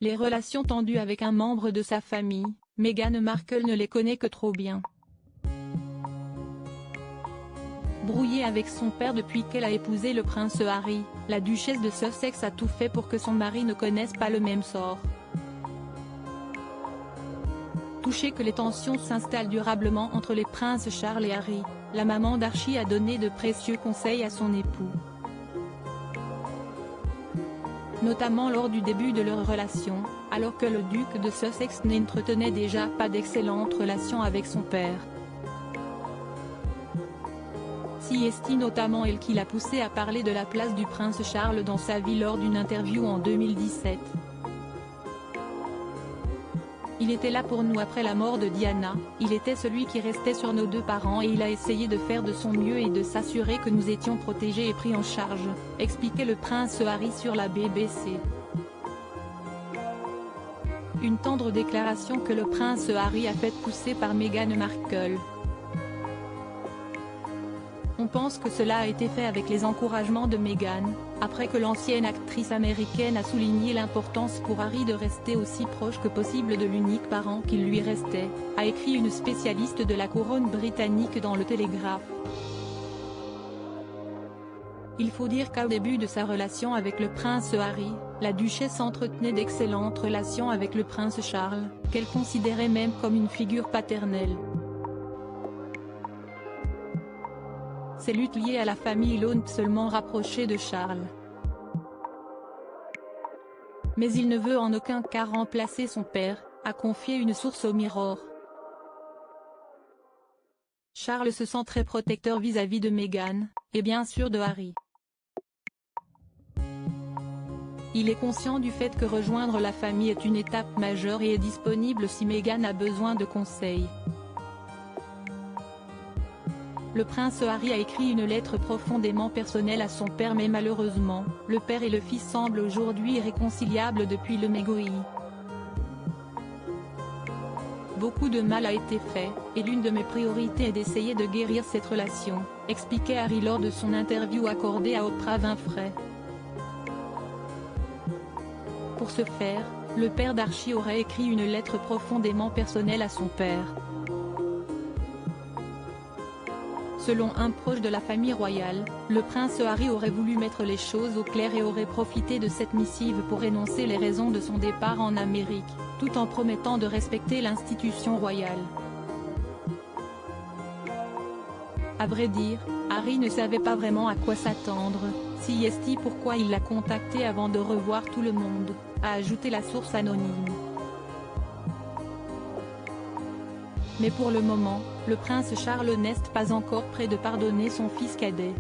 Les relations tendues avec un membre de sa famille, Meghan Markle ne les connaît que trop bien. Brouillée avec son père depuis qu'elle a épousé le prince Harry, la duchesse de Sussex a tout fait pour que son mari ne connaisse pas le même sort. Touchée que les tensions s'installent durablement entre les princes Charles et Harry, la maman d'Archie a donné de précieux conseils à son époux. Notamment lors du début de leur relation, alors que le duc de Sussex n'entretenait déjà pas d'excellentes relations avec son père. C'est notamment elle qui l'a poussé à parler de la place du prince Charles dans sa vie lors d'une interview en 2017. Il était là pour nous après la mort de Diana, il était celui qui restait sur nos deux parents et il a essayé de faire de son mieux et de s'assurer que nous étions protégés et pris en charge, expliquait le prince Harry sur la BBC. Une tendre déclaration que le prince Harry a faite pousser par Meghan Markle. On pense que cela a été fait avec les encouragements de Meghan, après que l'ancienne actrice américaine a souligné l'importance pour Harry de rester aussi proche que possible de l'unique parent qu'il lui restait, a écrit une spécialiste de la couronne britannique dans le Télégraphe. Il faut dire qu'au début de sa relation avec le prince Harry, la duchesse entretenait d'excellentes relations avec le prince Charles, qu'elle considérait même comme une figure paternelle. Ces luttes liées à la famille l'ont seulement rapproché de Charles. Mais il ne veut en aucun cas remplacer son père, a confié une source au Mirror. Charles se sent très protecteur vis-à-vis de Meghan, et bien sûr de Harry. Il est conscient du fait que rejoindre la famille est une étape majeure et est disponible si Meghan a besoin de conseils. Le prince Harry a écrit une lettre profondément personnelle à son père mais malheureusement, le père et le fils semblent aujourd'hui irréconciliables depuis le Megoi. Beaucoup de mal a été fait, et l'une de mes priorités est d'essayer de guérir cette relation, expliquait Harry lors de son interview accordée à Oprah Winfrey. Pour ce faire, le père d'Archie aurait écrit une lettre profondément personnelle à son père. Selon un proche de la famille royale, le prince Harry aurait voulu mettre les choses au clair et aurait profité de cette missive pour énoncer les raisons de son départ en Amérique, tout en promettant de respecter l'institution royale. À vrai dire, Harry ne savait pas vraiment à quoi s'attendre, c'est pourquoi il l'a contacté avant de revoir tout le monde, a ajouté la source anonyme. Mais pour le moment, le prince Charles n'est pas encore prêt de pardonner son fils cadet.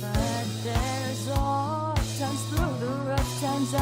But there's all times through the rough times